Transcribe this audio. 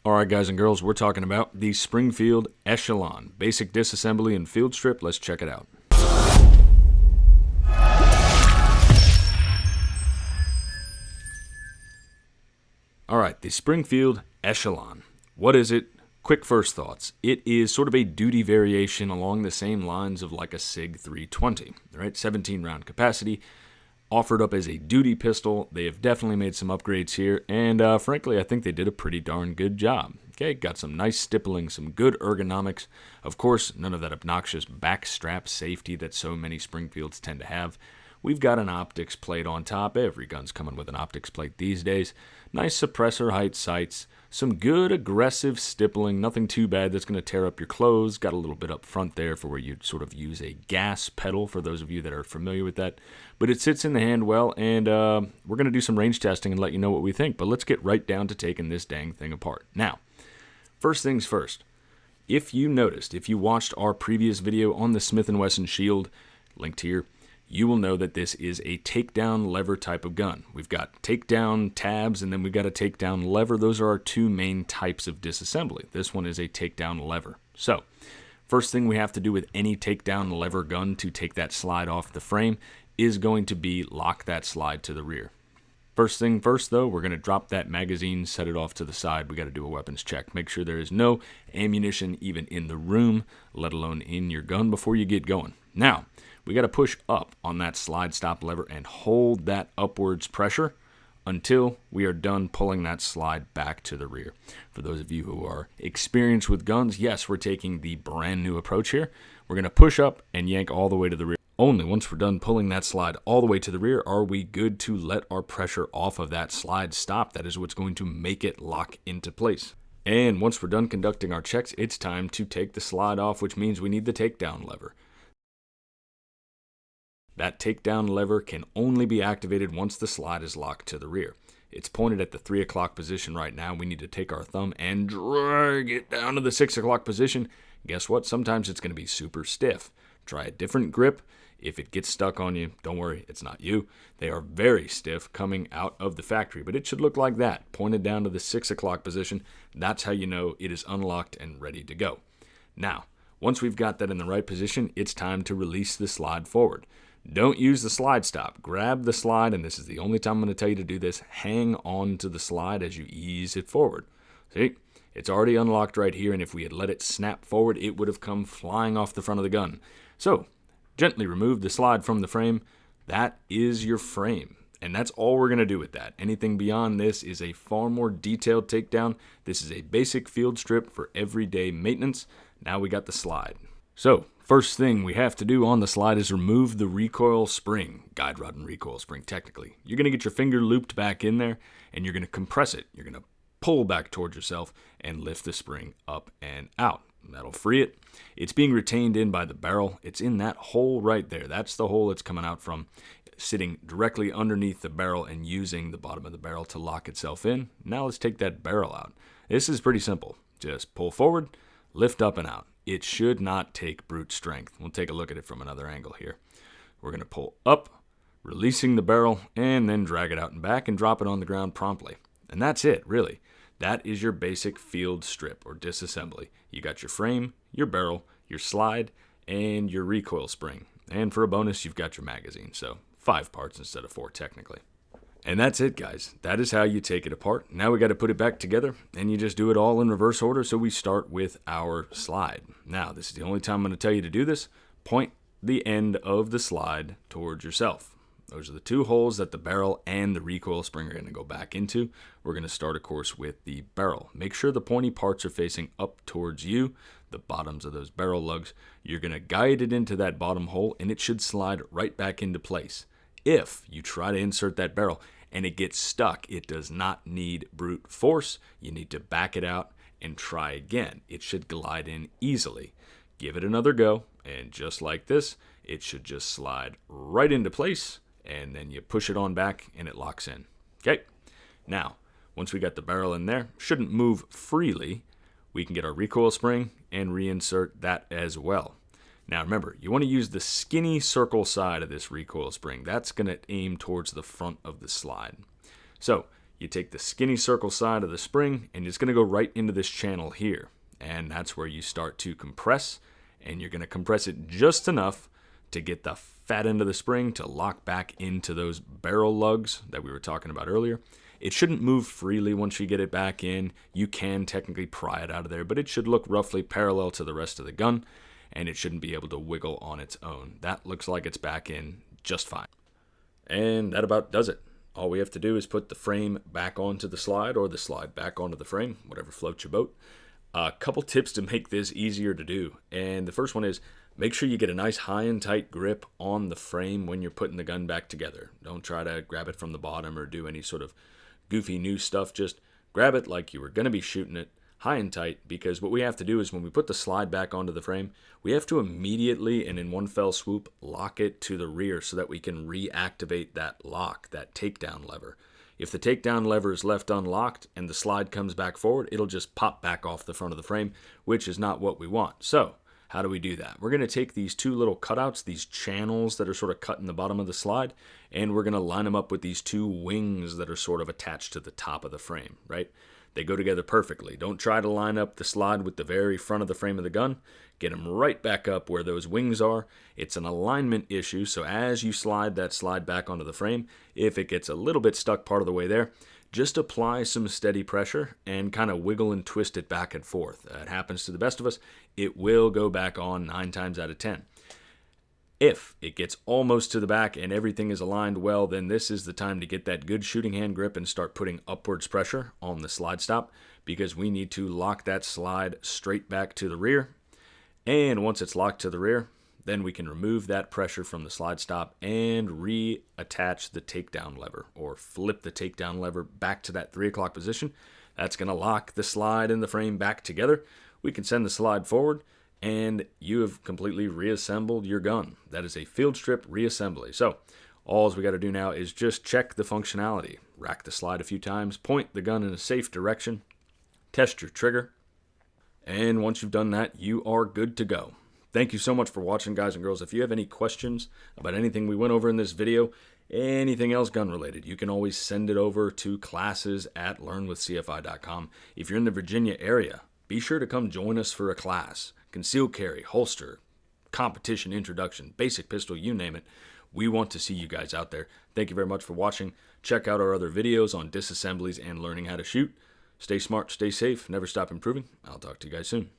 Alright guys and girls, we're talking about the Springfield Echelon. Basic disassembly and field strip. Let's check it out. Alright, the Springfield Echelon. What is it? Quick first thoughts. It is sort of a duty variation along the same lines of like a SIG 320. Right? 17 round capacity. Offered up as a duty pistol. They have definitely made some upgrades here, and frankly, I think they did a pretty darn good job. Okay, got some nice stippling, some good ergonomics. Of course, none of that obnoxious backstrap safety that so many Springfields tend to have. We've got an optics plate on top. Every gun's coming with an optics plate these days. Nice suppressor height sights. Some good aggressive stippling. Nothing too bad that's going to tear up your clothes. Got a little bit up front there for where you'd sort of use a gas pedal for those of you that are familiar with that. But it sits in the hand well, and we're going to do some range testing and let you know what we think. But let's get right down to taking this dang thing apart. Now, first things first. If you noticed, if you watched our previous video on the Smith & Wesson Shield, linked here, you will know that this is a takedown lever type of gun. We've got takedown tabs, and then we've got a takedown lever. Those are our two main types of disassembly. This one is a takedown lever. So, first thing we have to do with any takedown lever gun to take that slide off the frame is going to be lock that slide to the rear. First thing first, though, we're going to drop that magazine, set it off to the side. We got to do a weapons check. Make sure there is no ammunition even in the room, let alone in your gun, before you get going. Now, we got to push up on that slide stop lever and hold that upwards pressure until we are done pulling that slide back to the rear. For those of you who are experienced with guns, yes, we're taking the brand new approach here. We're going to push up and yank all the way to the rear. Only once we're done pulling that slide all the way to the rear are we good to let our pressure off of that slide stop. That is what's going to make it lock into place. And once we're done conducting our checks, it's time to take the slide off, which means we need the takedown lever. That takedown lever can only be activated once the slide is locked to the rear. It's pointed at the 3 o'clock position right now. We need to take our thumb and drag it down to the 6 o'clock position. Guess what? Sometimes it's going to be super stiff. Try a different grip. If it gets stuck on you, don't worry, it's not you. They are very stiff coming out of the factory, but it should look like that, pointed down to the 6 o'clock position. That's how you know it is unlocked and ready to go. Now, once we've got that in the right position, it's time to release the slide forward. Don't use the slide stop. Grab the slide, and this is the only time I'm going to tell you to do this. Hang on to the slide as you ease it forward. See, it's already unlocked right here, and if we had let it snap forward, it would have come flying off the front of the gun. So, gently remove the slide from the frame. That is your frame, and that's all we're going to do with that. Anything beyond this is a far more detailed takedown. This is a basic field strip for everyday maintenance. Now we got the slide. So, first thing we have to do on the slide is remove the recoil spring, guide rod and recoil spring technically. You're going to get your finger looped back in there, and you're going to compress it. You're going to pull back towards yourself and lift the spring up and out. That'll free it. It's being retained in by the barrel. It's in that hole right there. That's the hole it's coming out from, sitting directly underneath the barrel and using the bottom of the barrel to lock itself in. Now let's take that barrel out. This is pretty simple. Just pull forward, lift up and out. It should not take brute strength. We'll take a look at it from another angle here. We're going to pull up, releasing the barrel, and then drag it out and back and drop it on the ground promptly. And that's it, really. That is your basic field strip or disassembly. You got your frame, your barrel, your slide, and your recoil spring. And for a bonus, you've got your magazine. So 5 parts instead of 4 technically. And that's it, guys. That is how you take it apart. Now we got to put it back together, and you just do it all in reverse order. So we start with our slide. Now, this is the only time I'm going to tell you to do this. Point the end of the slide towards yourself. Those are the 2 holes that the barrel and the recoil spring are going to go back into. We're going to start, of course, with the barrel. Make sure the pointy parts are facing up towards you, the bottoms of those barrel lugs. You're going to guide it into that bottom hole, and it should slide right back into place. If you try to insert that barrel and it gets stuck, it does not need brute force. You need to back it out and try again. It should glide in easily. Give it another go, and just like this, it should just slide right into place, and then you push it on back and it locks in. Okay, now, once we got the barrel in there, shouldn't move freely. We can get our recoil spring and reinsert that as well. Now remember, you want to use the skinny circle side of this recoil spring. That's going to aim towards the front of the slide. So you take the skinny circle side of the spring and it's going to go right into this channel here. And that's where you start to compress, and you're going to compress it just enough to get the fat end of the spring to lock back into those barrel lugs that we were talking about earlier. It shouldn't move freely once you get it back in. You can technically pry it out of there, but it should look roughly parallel to the rest of the gun, and it shouldn't be able to wiggle on its own. That looks like it's back in just fine. And that about does it. All we have to do is put the frame back onto the slide, or the slide back onto the frame, whatever floats your boat. A couple tips to make this easier to do. And the first one is, make sure you get a nice high and tight grip on the frame when you're putting the gun back together. Don't try to grab it from the bottom or do any sort of goofy new stuff. Just grab it like you were going to be shooting it, high and tight, because what we have to do is when we put the slide back onto the frame, we have to immediately and in one fell swoop lock it to the rear so that we can reactivate that lock, that takedown lever. If the takedown lever is left unlocked and the slide comes back forward, it'll just pop back off the front of the frame, which is not what we want. So how do we do that? We're going to take these two little cutouts, these channels that are sort of cut in the bottom of the slide, and we're going to line them up with these two wings that are sort of attached to the top of the frame, right? They go together perfectly. Don't try to line up the slide with the very front of the frame of the gun. Get them right back up where those wings are. It's an alignment issue, so as you slide that slide back onto the frame, if it gets a little bit stuck part of the way there, just apply some steady pressure and kind of wiggle and twist it back and forth. It happens to the best of us. It will go back on 9 times out of 10. If it gets almost to the back and everything is aligned well, then this is the time to get that good shooting hand grip and start putting upwards pressure on the slide stop, because we need to lock that slide straight back to the rear. And once it's locked to the rear, then we can remove that pressure from the slide stop and reattach the takedown lever, or flip the takedown lever back to that 3 o'clock position. That's going to lock the slide and the frame back together. We can send the slide forward, and you have completely reassembled your gun. That is a field strip reassembly. So all we got to do now is just check the functionality. Rack the slide a few times, point the gun in a safe direction, test your trigger, and once you've done that, you are good to go. Thank you so much for watching, guys and girls. If you have any questions about anything we went over in this video, anything else gun related, you can always send it over to classes@learnwithcfi.com. If you're in the Virginia area, be sure to come join us for a class. Concealed carry, holster, competition introduction, basic pistol, you name it. We want to see you guys out there. Thank you very much for watching. Check out our other videos on disassemblies and learning how to shoot. Stay smart, stay safe, never stop improving. I'll talk to you guys soon.